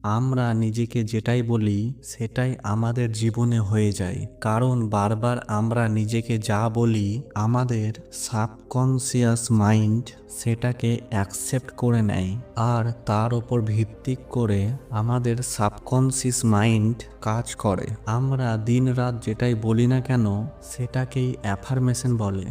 আমরা নিজেকে যেটাই বলি সেটাই আমাদের জীবনে হয়ে যায়, কারণ বারবার আমরা নিজেকে যা বলি আমাদের সাবকনসিয়াস মাইন্ড সেটাকে অ্যাকসেপ্ট করে নেয়, আর তার ওপর ভিত্তি করে আমাদের সাবকনসিয়াস মাইন্ড কাজ করে। আমরা দিন রাত যেটাই বলি না কেন সেটাকেই অ্যাফার্মেশন বলে।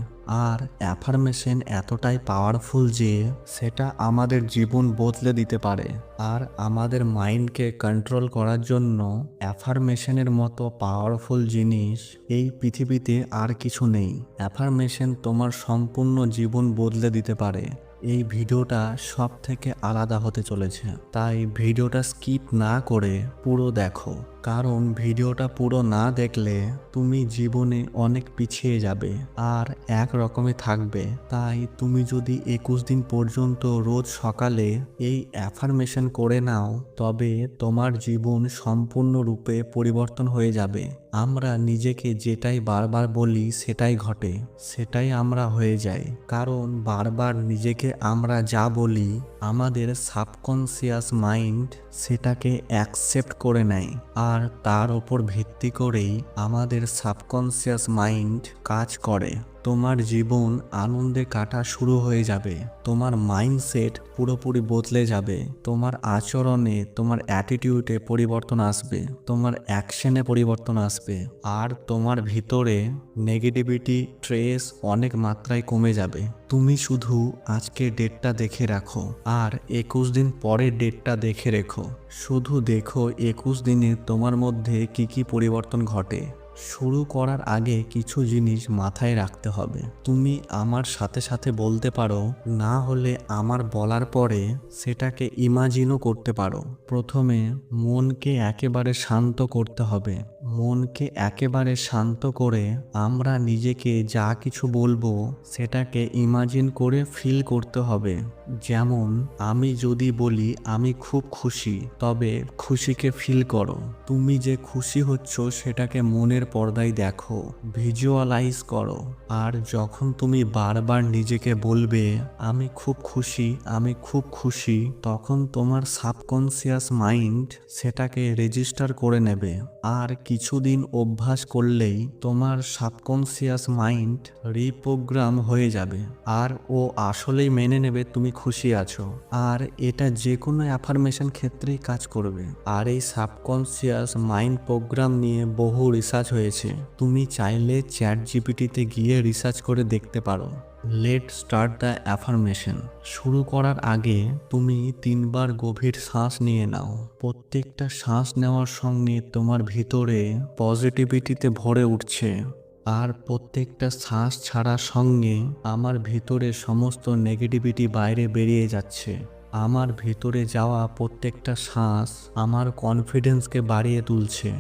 আর অ্যাফার্মেশন এতটাই পাওয়ারফুল যে সেটা আমাদের জীবন বদলে দিতে পারে। আর আমাদের মাইন্ডকে কন্ট্রোল করার জন্য অ্যাফার্মেশনের মতো পাওয়ারফুল জিনিস এই পৃথিবীতে আর কিছু নেই। অ্যাফার্মেশন তোমার সম্পূর্ণ জীবন বদলে দিতে পারে। এই ভিডিওটা সব থেকে আলাদা হতে চলেছে, তাই ভিডিওটা স্কিপ না করে পুরো দেখো, কারণ ভিডিওটা পুরো না দেখলে তুমি জীবনে অনেক পিছিয়ে যাবে আর এক রকমই থাকবে। তাই তুমি যদি 21 দিন পর্যন্ত রোজ সকালে এই অ্যাফার্মেশন করে নাও তবে তোমার জীবন সম্পূর্ণরূপে পরিবর্তন হয়ে যাবে। আমরা নিজেকে যেটাই বারবার বলি সেটাই ঘটে, সেটাই আমরা হয়ে যাই, কারণ বারবার নিজেকে আমরা যা বলি আমাদের সাবকনসিয়াস মাইন্ড সেটাকে অ্যাকসেপ্ট করে নেয়, আর তার ওপর ভিত্তি করেই আমাদের সাবকনসিয়াস মাইন্ড কাজ করে। তোমার জীবন আনন্দে কাটা শুরু হয়ে যাবে, তোমার মাইন্ডসেট পুরোপুরি বদলে যাবে, তোমার আচরণে তোমার অ্যাটিটিউডে পরিবর্তন আসবে, তোমার অ্যাকশনে পরিবর্তন আসবে, আর তোমার ভিতরে নেগেটিভিটি ট্রেস অনেক মাত্রায় কমে যাবে। তুমি শুধু আজকের ডেটটা দেখে রাখো আর 21 দিন পরের ডেটটা দেখে রেখো। শুধু দেখো 21 দিনে তোমার মধ্যে কি কি পরিবর্তন ঘটে। শুরু করার আগে কিছু জিনিস মাথায় রাখতে হবে। তুমি আমার সাথে সাথে বলতে পারো, না হলে আমার বলার পরে সেটাকে ইমাজিনও করতে পারো। প্রথমে মনকে একেবারে শান্ত করতে হবে। মনকে একেবারে শান্ত করে আমরা নিজেকে যা কিছু বলবো সেটাকে ইমাজিন করে ফিল করতে হবে। যেমন আমি যদি বলি আমি খুব খুশি, তবে খুশিকে ফিল করো। তুমি যে খুশি হচ্ছ সেটাকে মনের পর্দায় দেখো, ভিজুয়ালাইজ করো। আর যখন তুমি বারবার নিজেকে বলবে আমি খুব খুশি, আমি খুব খুশি, তখন তোমার সাবকনসিয়াস মাইন্ড সেটাকে রেজিস্টার করে নেবে। আর কিছুদিন অভ্যাস করলেই তোমার সাবকনসিয়াস মাইন্ড রিপ্রোগ্রাম হয়ে যাবে, আর ও আসলেই মেনে নেবে তুমি খুশি আছো। আর এটা যে কোনো অ্যাফার্মেশন ক্ষেত্রেই কাজ করবে। আর এই সাবকনসিয়াস মাইন্ড প্রোগ্রাম নিয়ে বহু রিসার্চ হয়েছে, তুমি চাইলে চ্যাট জিপিটিতে গিয়ে রিসার্চ করে দেখতে পারো। Let start the affirmation. শুরু করার আগে তুমি 3বার গভীর শ্বাস নিয়ে নাও। প্রত্যেকটা শ্বাস নেওয়ার সঙ্গে তোমার ভিতরে পজিটিভিটিতে ভরে উঠছে, আর প্রত্যেকটা শ্বাস ছাড়ার সঙ্গে আমার ভিতরে সমস্ত নেগেটিভিটি বাইরে বেরিয়ে যাচ্ছে। আমার ভিতরে যাওয়া প্রত্যেকটা শ্বাস আমার কনফিডেন্সকে বাড়িয়ে তুলছে,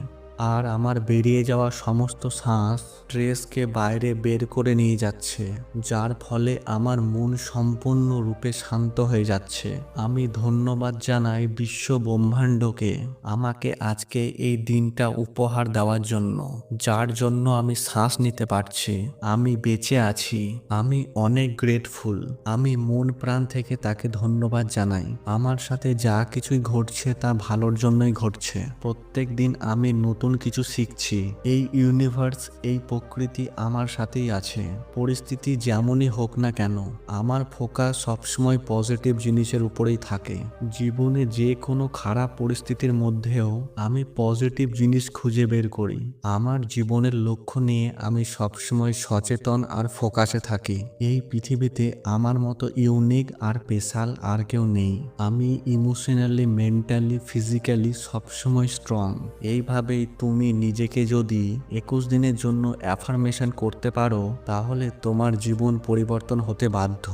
আর আমার বেরিয়ে যাওয়া সমস্ত শ্বাস স্ট্রেসকে বাইরে বের করে নিয়ে যাচ্ছে, যার ফলে আমার মন সম্পূর্ণরূপে শান্ত হয়ে যাচ্ছে। আমি ধন্যবাদ জানাই বিশ্ব ব্রহ্মাণ্ডকে আমাকে আজকে এই দিনটা উপহার দেওয়ার জন্য, যার জন্য আমি শ্বাস নিতে পারছি, আমি বেঁচে আছি। আমি অনেক গ্রেটফুল। আমি মন প্রাণ থেকে তাকে ধন্যবাদ জানাই। আমার সাথে যা কিছুই ঘটছে তা ভালোর জন্যই ঘটছে। প্রত্যেক দিন আমি নতুন কিছু শিখছি। এই ইউনিভার্স, এই প্রকৃতি আমার সাথেই আছে। পরিস্থিতি যেমনই হোক না কেন আমার ফোকাস সবসময় পজিটিভ জিনিসের উপরেই থাকে। জীবনে যে কোনো খারাপ পরিস্থিতির মধ্যেও আমি পজিটিভ জিনিস খুঁজে বের করি। আমার জীবনের লক্ষ্য নিয়ে আমি সবসময় সচেতন আর ফোকাসে থাকি। এই পৃথিবীতে আমার মতো ইউনিক আর স্পেশাল আর কেউ নেই। আমি ইমোশনালি, মেন্টালি, ফিজিক্যালি সবসময় স্ট্রং। এইভাবেই তুমি নিজেকে যদি 21 দিনের জন্য অ্যাফার্মেশন করতে পারো তাহলে তোমার জীবন পরিবর্তন হতে বাধ্য।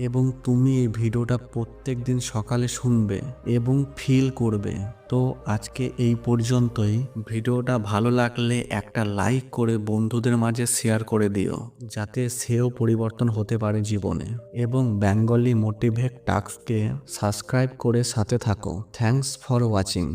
এবং তুমি এই ভিডিওটা প্রত্যেক দিন সকালে শুনবে এবং ফিল করবে। তো আজকে এই পর্যন্তই। ভিডিওটা ভালো লাগলে একটা লাইক করে বন্ধুদের মাঝে শেয়ার করে দিও, যাতে সেও পরিবর্তন হতে পারে জীবনে। এবং বেঙ্গলি মোটিভেট টাস্ককে সাবস্ক্রাইব করে সাথে থাকো। Thanks for watching.